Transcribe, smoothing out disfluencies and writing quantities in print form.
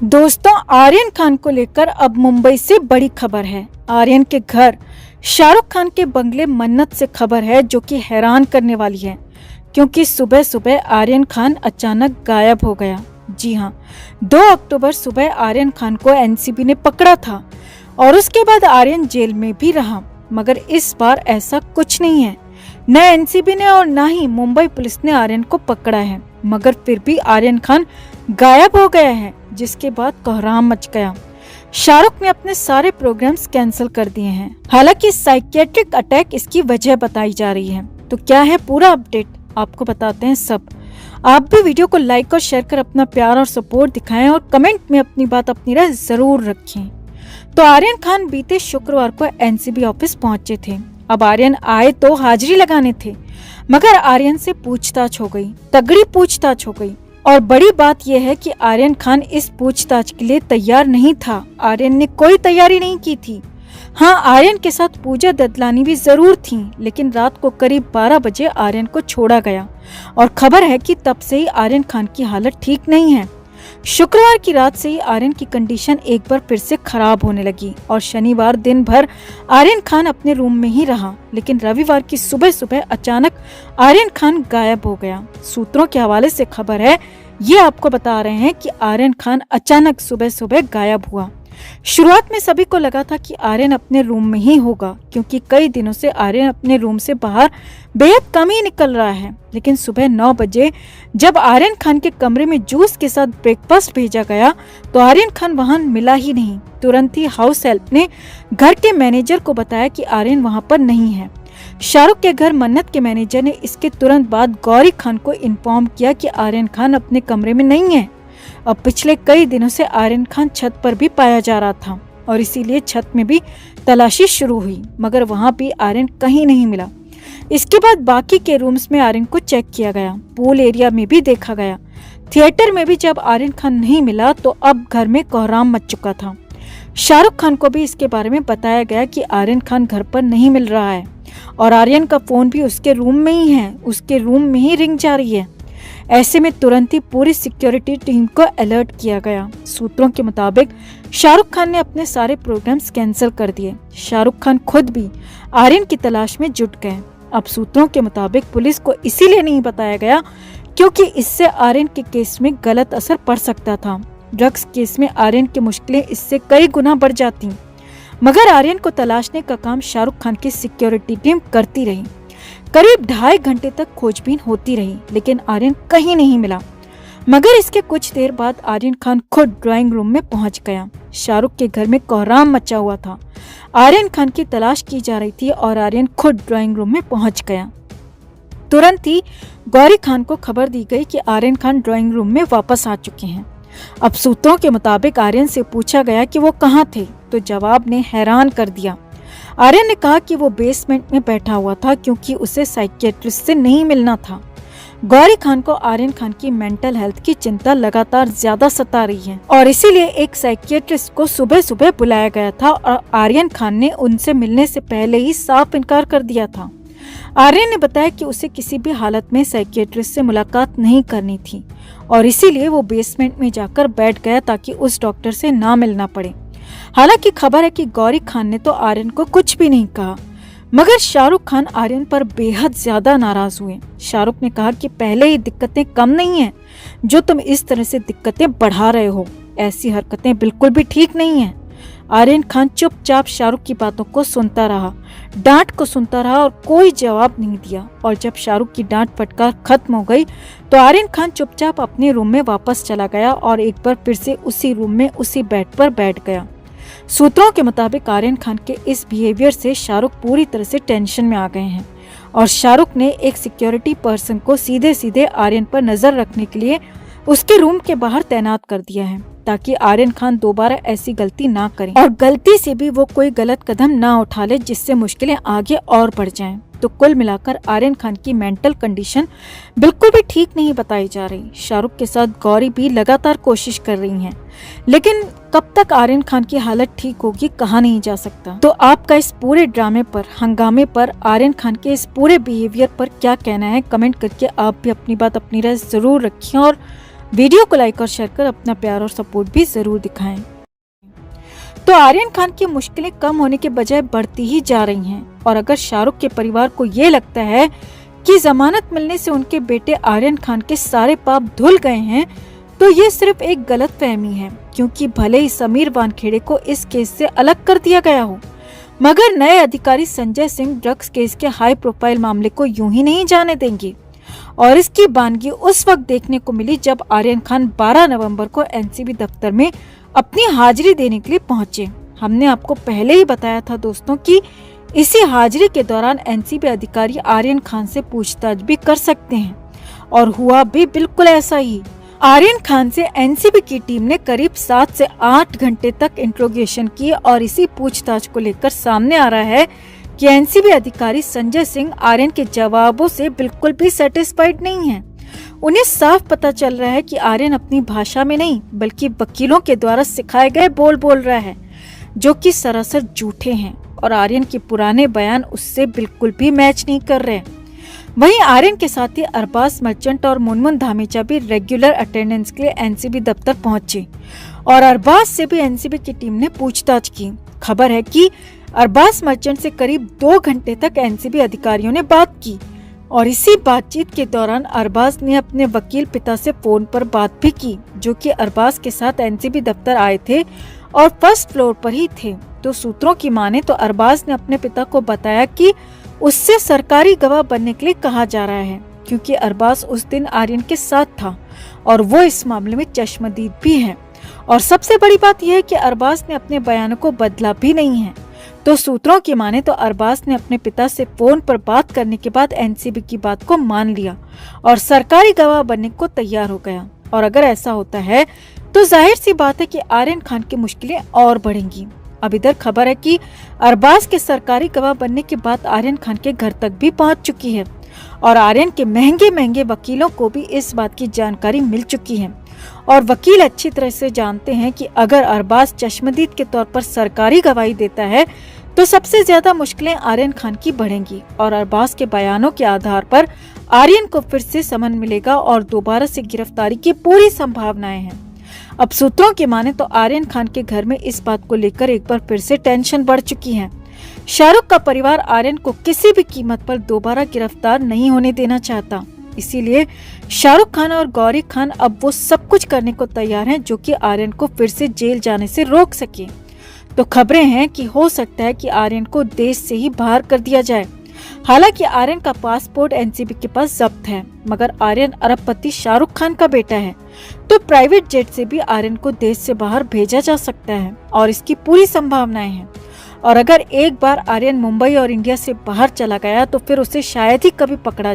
दोस्तों, आर्यन खान को लेकर अब मुंबई से बड़ी खबर है। आर्यन के घर शाहरुख खान के बंगले मन्नत से खबर है जो कि हैरान करने वाली है, क्योंकि सुबह सुबह आर्यन खान अचानक गायब हो गया। जी हाँ, 2 अक्टूबर सुबह आर्यन खान को एनसीबी ने पकड़ा था और उसके बाद आर्यन जेल में भी रहा, मगर इस बार ऐसा कुछ नहीं है। न एनसीबी ने और न ही मुंबई पुलिस ने आर्यन को पकड़ा है, मगर फिर भी आर्यन खान गायब हो गया है, जिसके बाद कोहराम मच गया। शाहरुख ने अपने सारे प्रोग्राम्स कैंसिल कर दिए हैं। हालांकि साइकियाट्रिक अटैक इसकी वजह बताई जा रही है। तो क्या है पूरा अपडेट, आपको बताते हैं सब। आप भी वीडियो को लाइक और शेयर कर अपना प्यार और सपोर्ट दिखाएं और कमेंट में अपनी बात अपनी राय जरूर रखें। तो आर्यन खान बीते शुक्रवार को एनसीबी ऑफिस पहुंचे थे। अब आर्यन आए तो हाजिरी लगाने थे, मगर आर्यन से पूछताछ हो गई, तगड़ी पूछताछ हो गई। और बड़ी बात यह है कि आर्यन खान इस पूछताछ के लिए तैयार नहीं था। आर्यन ने कोई तैयारी नहीं की थी। हाँ, आर्यन के साथ पूजा ददलानी भी जरूर थी, लेकिन रात को करीब 12 बजे आर्यन को छोड़ा गया और खबर है कि तब से ही आर्यन खान की हालत ठीक नहीं है। शुक्रवार की रात से ही आर्यन की कंडीशन एक बार फिर से खराब होने लगी और शनिवार दिन भर आर्यन खान अपने रूम में ही रहा, लेकिन रविवार की सुबह सुबह अचानक आर्यन खान गायब हो गया। सूत्रों के हवाले से खबर है, ये आपको बता रहे हैं कि आर्यन खान अचानक सुबह सुबह गायब हुआ। शुरुआत में सभी को लगा था कि आर्यन अपने रूम में ही होगा, क्योंकि कई दिनों से आर्यन अपने रूम से बाहर बेहद कम ही निकल रहा है। लेकिन सुबह 9 बजे जब आर्यन खान के कमरे में जूस के साथ ब्रेकफास्ट भेजा गया तो आर्यन खान वहां मिला ही नहीं। तुरंत ही हाउस हेल्प ने घर के मैनेजर को बताया कि आर्यन वहां पर नहीं है। शाहरुख के घर मन्नत के मैनेजर ने इसके तुरंत बाद गौरी खान को इन्फॉर्म किया कि आर्यन खान अपने कमरे में नहीं है। अब पिछले कई दिनों से आर्यन खान छत पर भी पाया जा रहा था और इसीलिए छत में भी तलाशी शुरू हुई, मगर वहां भी आर्यन कहीं नहीं मिला। इसके बाद बाकी के रूम्स में आर्यन को चेक किया गया, पूल एरिया में भी देखा गया, थिएटर में भी जब आर्यन खान नहीं मिला तो अब घर में कोहराम मच चुका था। शाहरुख खान को भी इसके बारे में बताया गया कि आर्यन खान घर पर नहीं मिल रहा है और आर्यन का फोन भी उसके रूम में ही है, उसके रूम में ही रिंग जा रही है। ऐसे में तुरंत ही पूरी सिक्योरिटी टीम को अलर्ट किया गया। सूत्रों के मुताबिक शाहरुख खान ने अपने सारे प्रोग्राम्स कैंसिल कर दिए। शाहरुख खान खुद भी आर्यन की तलाश में जुट गए। अब सूत्रों के मुताबिक पुलिस को इसीलिए नहीं बताया गया क्योंकि इससे आर्यन के केस में गलत असर पड़ सकता था। ड्रग्स केस में आर्यन की मुश्किलें इससे कई गुना बढ़ जाती, मगर आर्यन को तलाशने का काम शाहरुख खान की सिक्योरिटी टीम करती रही। करीब 2.5 घंटे तक खोजबीन होती रही, लेकिन आर्यन कहीं नहीं मिला। मगर इसके कुछ देर बाद आर्यन खान खुद ड्राइंग रूम में पहुंच गया। शाहरुख के घर में कोहराम मचा हुआ था। आर्यन खान की तलाश की जा रही थी और आर्यन खुद ड्राइंग रूम में पहुंच गया। तुरंत ही गौरी खान को खबर दी गई कि आर्यन खान ड्राइंग रूम में वापस आ चुके हैं। अब सूत्रों के मुताबिक आर्यन से पूछा गया कि वो कहाँ थे, तो जवाब ने हैरान कर दिया। आर्यन ने कहा कि वो बेसमेंट में बैठा हुआ था क्योंकि उसे साइकियाट्रिस्ट से नहीं मिलना था। गौरी खान को आर्यन खान की मेंटल हेल्थ की चिंता लगातार ज्यादा सता रही है और इसीलिए एक साइकियाट्रिस्ट को सुबह सुबह बुलाया गया था और आर्यन खान ने उनसे मिलने से पहले ही साफ इनकार कर दिया था। आर्यन ने बताया कि उसे किसी भी हालत में साइकियाट्रिस्ट से मुलाकात नहीं करनी थी और इसीलिए वो बेसमेंट में जाकर बैठ गया ताकि उस डॉक्टर से ना मिलना पड़े। हालांकि खबर है कि गौरी खान ने तो आर्यन को कुछ भी नहीं कहा, मगर शाहरुख खान आर्यन पर बेहद ज्यादा नाराज हुए। शाहरुख ने कहा कि पहले ही दिक्कतें कम नहीं हैं, जो तुम इस तरह से दिक्कतें बढ़ा रहे हो, ऐसी हरकतें बिल्कुल भी ठीक नहीं हैं। आर्यन खान चुपचाप शाहरुख की बातों को सुनता रहा, डांट को सुनता रहा और कोई जवाब नहीं दिया। और जब शाहरुख की डांट फटकार खत्म हो गई तो आर्यन खान चुपचाप अपने रूम में वापस चला गया और एक बार फिर से उसी रूम में उसी बेड पर बैठ गया। सूत्रों के मुताबिक आर्यन खान के इस बिहेवियर से शाहरुख पूरी तरह से टेंशन में आ गए हैं और शाहरुख ने एक सिक्योरिटी पर्सन को सीधे सीधे आर्यन पर नजर रखने के लिए उसके रूम के बाहर तैनात कर दिया है, ताकि आर्यन खान दोबारा ऐसी गलती ना करें और गलती से भी वो कोई गलत कदम ना उठा ले जिससे मुश्किलें आगे और बढ़ जाएं। तो कुल मिलाकर आर्यन खान की मेंटल कंडीशन बिल्कुल भी ठीक नहीं बताई जा रही। शाहरुख के साथ गौरी भी लगातार कोशिश कर रही हैं, लेकिन कब तक आर्यन खान की हालत ठीक होगी कहा नहीं जा सकता। तो आपका इस पूरे ड्रामे पर, हंगामे पर, आर्यन खान के इस पूरे बिहेवियर पर क्या कहना है, कमेंट करके आप भी अपनी बात अपनी राय जरूर रखिए और वीडियो को लाइक और शेयर कर अपना प्यार और सपोर्ट भी जरूर दिखाएं। तो आर्यन खान की मुश्किलें कम होने के बजाय बढ़ती ही जा रही हैं और अगर शाहरुख के परिवार को ये लगता है कि जमानत मिलने से उनके बेटे आर्यन खान के सारे पाप धुल गए हैं तो ये सिर्फ एक गलतफहमी है, क्योंकि भले ही समीर वानखेड़े को इस केस से अलग कर दिया गया हो, मगर नए अधिकारी संजय सिंह ड्रग्स केस के हाई प्रोफाइल मामले को यूं ही नहीं जाने देंगे। और इसकी बानगी उस वक्त देखने को मिली जब आर्यन खान 12 नवंबर को एनसीबी दफ्तर में अपनी हाजिरी देने के लिए पहुंचे। हमने आपको पहले ही बताया था दोस्तों कि इसी हाजिरी के दौरान एनसीबी अधिकारी आर्यन खान से पूछताछ भी कर सकते हैं और हुआ भी बिल्कुल ऐसा ही। आर्यन खान से एनसीबी की टीम ने करीब 7 से 8 घंटे तक इंट्रोगेशन की और इसी पूछताछ को लेकर सामने आ रहा है कि एनसीबी अधिकारी संजय सिंह आर्यन के जवाबों से बिल्कुल भी सेटिस्फाइड नहीं है। उन्हें साफ पता चल रहा है कि आर्यन अपनी भाषा में नहीं बल्कि वकीलों के द्वारा सिखाए गए बोल रहा है, जो कि सरासर झूठे हैं और आर्यन के पुराने बयान उससे बिल्कुल भी मैच नहीं कर रहे। वहीं आर्यन के साथ ही अरबाज मर्चेंट और मुनमुन धामीचा भी रेगुलर अटेंडेंस के लिए एनसीबी दफ्तर पहुंचे और अरबाज से भी एनसीबी की टीम ने पूछताछ की। खबर है कि अरबाज मर्चेंट से करीब 2 घंटे तक एनसीबी अधिकारियों ने बात की और इसी बातचीत के दौरान अरबाज ने अपने वकील पिता से फोन पर बात भी की, जो कि अरबाज के साथ एनसीबी दफ्तर आए थे और फर्स्ट फ्लोर पर ही थे। तो सूत्रों की माने तो अरबाज ने अपने पिता को बताया कि उससे सरकारी गवाह बनने के लिए कहा जा रहा है, क्योंकि अरबाज उस दिन आर्यन के साथ था और वो इस मामले में चश्मदीद भी है। और सबसे बड़ी बात यह है कि अरबाज ने अपने बयानों को बदला भी नहीं है। तो सूत्रों की माने तो अरबाज ने अपने पिता से फोन पर बात करने के बाद एनसीबी की बात को मान लिया और सरकारी गवाह बनने को तैयार हो गया। और अगर ऐसा होता है तो जाहिर सी बात है कि आर्यन खान की मुश्किलें और बढ़ेंगी। अब इधर खबर है कि अरबाज के सरकारी गवाह बनने के बाद आर्यन खान के घर तक भी पहुंच चुकी है और आर्यन के महंगे वकीलों को भी इस बात की जानकारी मिल चुकी है और वकील अच्छी तरह से जानते हैं कि अगर अरबाज चश्मदीद के तौर पर सरकारी गवाही देता है तो सबसे ज्यादा मुश्किलें आर्यन खान की बढ़ेंगी और अरबाज के बयानों के आधार पर आर्यन को फिर से समन मिलेगा और दोबारा से गिरफ्तारी की पूरी संभावनाएं हैं। अब सूत्रों की माने तो आर्यन खान के घर में इस बात को लेकर एक बार फिर से टेंशन बढ़ चुकी है। शाहरुख का परिवार आर्यन को किसी भी कीमत पर दोबारा गिरफ्तार नहीं होने देना चाहता, इसीलिए शाहरुख खान और गौरी खान अब वो सब कुछ करने को तैयार हैं जो कि आर्यन को फिर से जेल जाने से रोक सके। तो खबरें हैं कि हो सकता है कि आर्यन को देश से ही बाहर कर दिया जाए। हालांकि आर्यन का पासपोर्ट एनसीबी के पास जब्त है, मगर आर्यन अरबपति शाहरुख खान का बेटा है, तो प्राइवेट जेट से भी आर्यन को देश से बाहर भेजा जा सकता है और इसकी पूरी संभावनाएं हैं। और अगर एक बार आर्यन मुंबई और इंडिया से बाहर चला गया तो फिर उसे शायद ही कभी पकड़ा